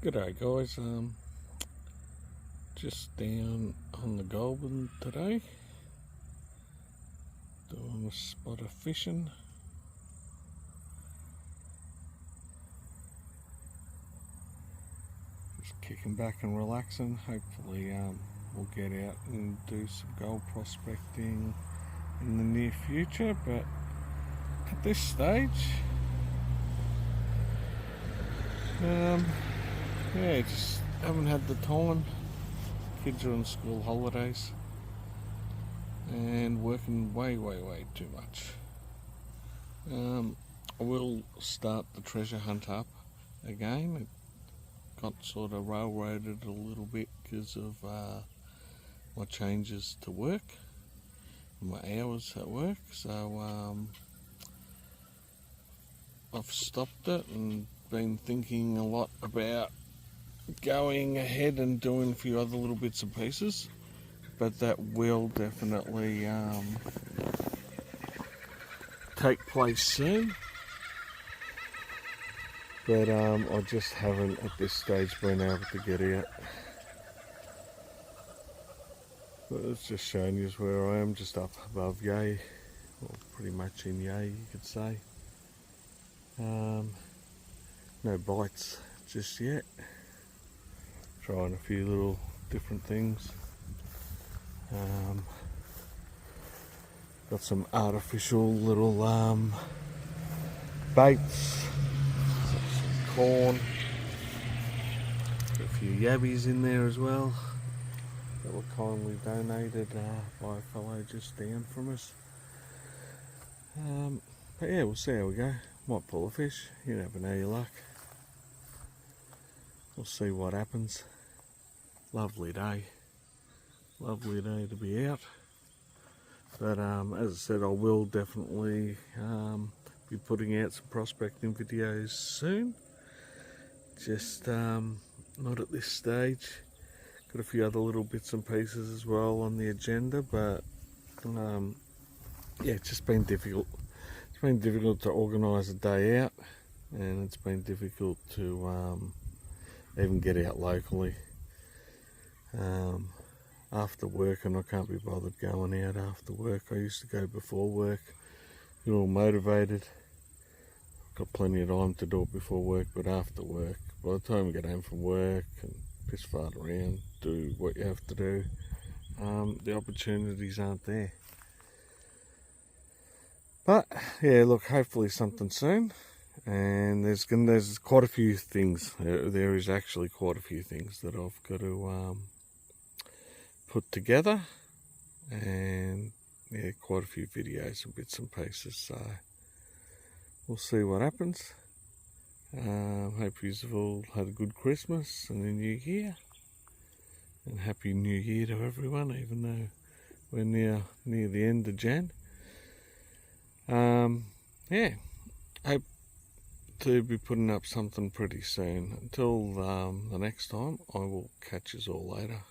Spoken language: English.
G'day guys, just down on the Goulburn today, doing a spot of fishing. Just kicking back and relaxing. Hopefully we'll get out and do some gold prospecting in the near future, but at this stage, yeah, just haven't had the time. Kids are on school holidays and working way too much. I will start the treasure hunt up again. It got sort of railroaded a little bit because of my changes to work, my hours at work, so I've stopped it and been thinking a lot about going ahead and doing a few other little bits and pieces, but that will definitely take place soon. But I just haven't at this stage been able to get out. But it's just showing you where I am, just up above Yea, or pretty much in Yea you could say. No bites just yet. Trying a few little different things. Got some artificial little baits, some corn, got a few yabbies in there as well that were kindly donated by a fellow just down from us. But yeah, we'll see how we go. Might pull a fish, you never know your luck. We'll see what happens. Lovely day to be out. But as I said, I will definitely be putting out some prospecting videos soon. Just not at this stage. Got a few other little bits and pieces as well on the agenda, but yeah, it's just been difficult. It's been difficult to organise a day out, and it's been difficult to even get out locally. After work, and I can't be bothered going out after work. I used to go before work, you're all motivated, got plenty of time to do it before work, but after work, by the time you get home from work and piss fart around, do what you have to do, the opportunities aren't there. But yeah, look, hopefully something soon. And there's quite a few things. There is actually quite a few things that I've got to put together, and yeah, quite a few videos and bits and pieces. So we'll see what happens. Hope you've all had a good Christmas and a New Year, and Happy New Year to everyone, even though we're near the end of Jan. Yeah, hope to be putting up something pretty soon. Until the next time, I will catch you all later.